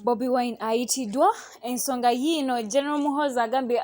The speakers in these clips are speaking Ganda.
Bobi Wine ayitiddwa ensonga yiino General Muhoozi agambye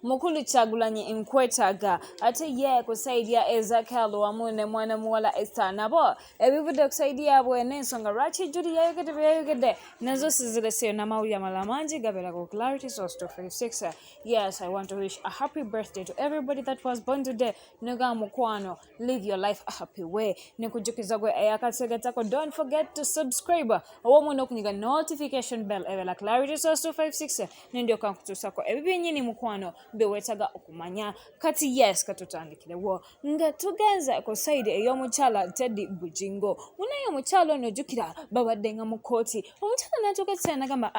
mukulu Kyagulanyi nkwetaaga ate ye kusaidia Ezekiel wamu ne mwana muwala Esther nabo ebivudde kusaidia yaabwe n'ensonga lwaki Judy yayogedde byayogedde nazo sizireseyo n'amawulire amalala mangi gabeera ku Clarity Source 256. Yes, I want to wish a happy birthday to everybody that was born today. Nega mukwano, live your life a happy way. Nekujukiza gwe eyakategetako, don't forget to subscribe. Owomu n'okunyiga notification bell ebela Clarity Source 256 nendyoka nkutuusako ebibyennyini mukwano beweetaga okumanya. Kati yes katutandikirewo nga tugenze ku side ey'omukyala Teddy Bujjingo. Munaye omukyala ono ojjukira babadde nga mu kkooti. Omukyala n'atuuka ekisera n'agamba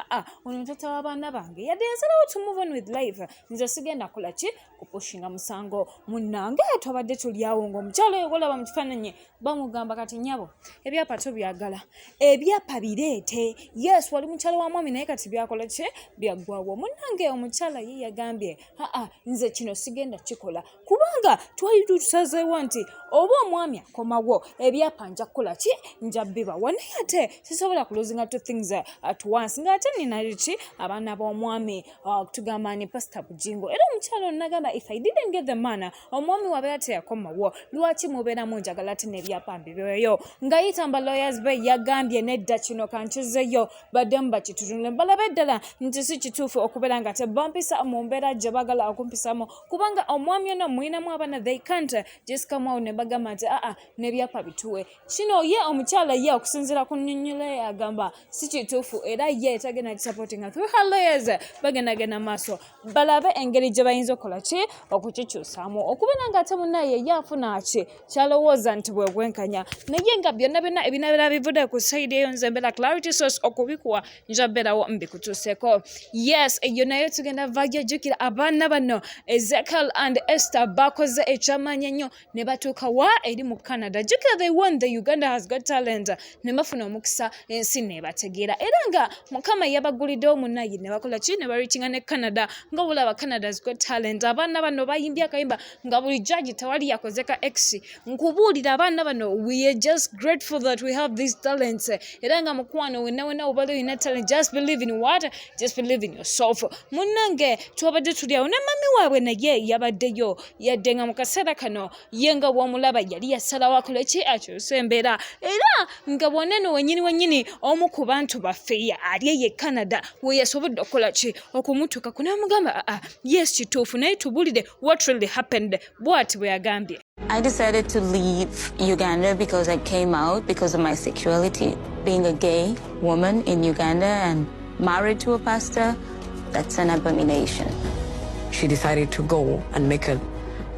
ono tata w'abaana bange yadde yasalawo to move on with life. Nze sigenda kukola ki kupushinga musango munnange twabadde tuli awo ng'omukyala oyo gwolaba mu kifaananyi bamugamba kati nnyabo ebyapa tobyagala ebyapa bireete. Yes, wali mukyala wa mwami naye kati byakola ki byaggwawo. Munnange omukyala ye yagambye nze kino sigenda kikola kubanga twali tusazeewo nti oba omwami akomawo ebyapa nja kukola ki nja bibawa naye ate sisobola kulozinga two things at once ng'ate nina ki abaana b'omwami tugamba ni Pastor Bujjingo. Era omukyala ono n'agamba if I didn't get the man omwami wabeera teyakomawo lwaki mubeeramu njagala ati n'ebyapa mbibeeyo. Ng'ayitamba lawyers be yagambye nedda kino kankizeyo baddemu bakitutunule balabe ddala nti si kituufu okubeera nga tebampisa mu mbeera gye baagala okumpisamu kubanga omwami ono mulinamu abaana they can't just come out ne bagamba nti n'ebyapa bituwe. Kino ye omukyala ye okusinziira ku nnyonnyola agamba si kituufu era ye tagenda kisupportinga through her lawyers bagendagenda maaso balabe engeri gye bayinza okukola ki okukikyusaamu okubeera nga ate munnaye ye afuna ki kyalowooza nti bwe bwenkanya naye nga byonna byonna ebinabeera bivudde ku sayidi eyo nze mbeera Clarity Source okubikuwa nja beerawo mbikutuuseko. Yes, eyo nayo tugenda vaja jjukira abaana bano Ezekiel and Esther bakoze ekyamaanyi ennyo ne batuuka wa eri mu Canada. Jjukira they won the Uganda Has Got Talent ne bafuna omukisa ensi nebategeera era nga Mukama yabaguliddewo munnaye ne bakola ki ne barikinga ne Canada nga bulaba Canada Has Got Talent. Abaana bano bayimbye akayimba nga buli judge tewali yakoze ka X. Nkubuulira abaana bano we are just grateful that we have these talents era nga mukwano wenna obali olina talent just believe in what? Just believe in yourself. Munnange twabadde tuli awo ne mami waabwe naye yabaddeyo yadde nga mu kaseera kano ye nga bw'omulaba yali yasalawo akole ki akyuse embeera era nga bw'oneno wennyini omu ku bantu baffe ali ye Canada we yasobodde okukola ki okumutuuka ku n'amugamba yes kituufu naye tubuulire what really happened bw'ati bwe yagambye. I decided to leave Uganda because I came out because of my sexuality. Being a gay woman in Uganda and married to a pastor, that's an abomination. She decided to go and make a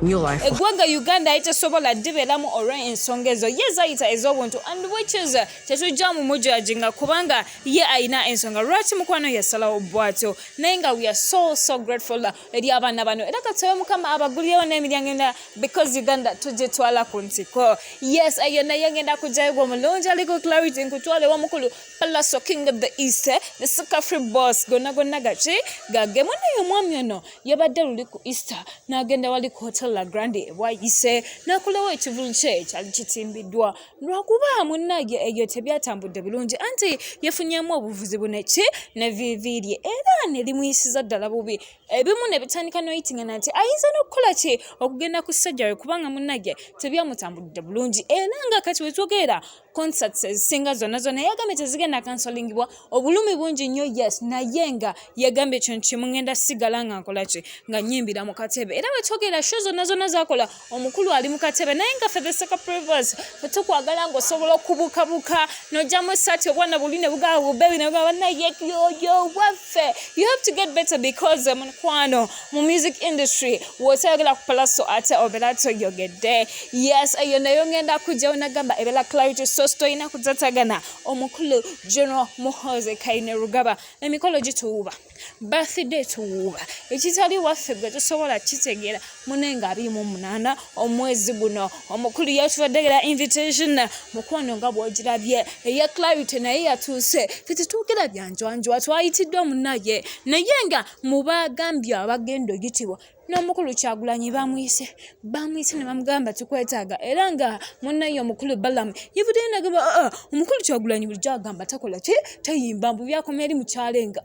new life. Eggwanga Uganda itasobola diberamu olw'ensonga ezo ye zayita ez'obuntu and which is tetujja mu mujajinga kubanga ye ayina ensonga lwaki mukwano yasalawo bw'atyo naye nga we are so grateful eri abaana bano era katoyo Mukama abagulirewo n'emiryango endala because Uganda tugitwala ku nsiko. Yes, eyo naye ngenda kujjayo omulungi aliko Clarity nkutwale wamukulu Palaso King of the East the Suka Free Boss gonna gaki gage munaye omwami ono yabadde luli ku Easter n'agenda wali ku hotel la Grande wayise nakulewo ekivulu kye kyali kitimbiddwa lwakuba munnaye eyo tebyatambudde bulungi anti yafunyemu obuvuzi buneki ne viviirye era ne limuyisiza ddala bubi ebimu ne bitandika noyitinga nti ayinza n'okukola ki okugenda ku ssajja we kubanga munnaye tebyamutambudde bulungi era nga kati wetwogera concerts ezisinga zonna yagambye tezigenda kansolingibwa obulumi bungi nnyo yes naye nga yagambye ekyo kimu ngenda sigala nga nkola ki nga nyimbira mu katebe era wetwogera show zonna zakola omukulu ali mu katebe naye nga fedeseka prevers tukwagala ng'osobola okubukabuka n'ojjamu essaati obwana buline bugaba bubebi ne bugaba naye yoyo waffe you have to get better because mukwano mu music industry wotayogera ku Palaso ate obeera toyogedde. Yes, eyo nayo ngenda kujjawo nagamba ebeera Clarity Source toyina kuzatagana omukulu General Muhoozi Kaine Rugaba emikolo gituwuba birthday tuwuba ekitali waffe gwe tusobola kitegeera munenga 28 omwezi guno omukulu yatuwaddegira invitation mukwano nga bw'ogirabye eya Clarity naye yatuuse tetutuukira byanjwanjwa twayitiddwa munnaye naye nga mu bagambye abagenda oyitibwa n'omukulu Kyagulanyi bamuyise ne bamugamba tukwetaaga era nga munnaye omukulu Balamu yivuddeyo n'agamba omukulu Kyagulanyi bulijjo agamba takola tayimba mbu byakomera eri mukyalenga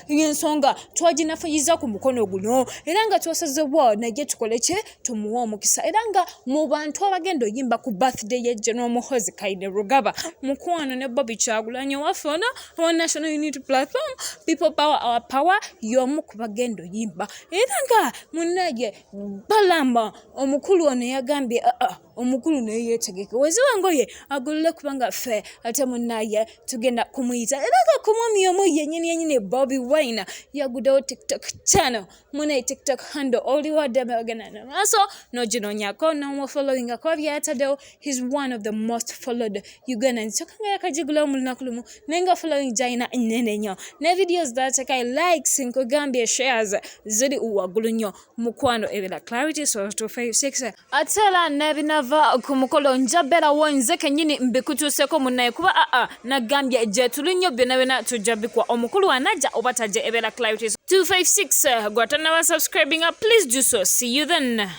ensonga twaginafuyiza ku mukono guno era nga twasazebwa naye tukole tumuwa omukisa era nga mu bantu abagenda oyimba ku birthday ye General Muhoozi Rugaba mukwano ne Bobby Kyagulanyi waffe on National Unity Platform People Power Our Power y'omu ku bagenda oyimba era nga munnaye Balama omukulu ono yagambye omukulu naye yeetegeke weziwa ngoye agolole kubanga ffe ate munnaye tugenda kumuyita era nga kumwami omu yennyini Bobby Wine yaguddewo TikTok channel munnaye TikTok handle oliwadde bagenda maaso n'oginoonyako n'omufollowing ko byataddewo he's one of the most followed Ugandans kyokka yakajigulawo mu lunaku lumu naye nga following gy'alina nnene nnyo ne videos z'ateekayo likes nkugambye shares ziri waggulu nnyo mukwano ebera Clarity so 256 ate era n'ebinava ku mukolo njabberawo nze kennyini mbikutuuseko munnaye kuba nagambye gye tuli nnyo byonna tujja bikwa omukulu anajja oba tajja ebera Clarity 256 gwatannaba subscribing please do so see you then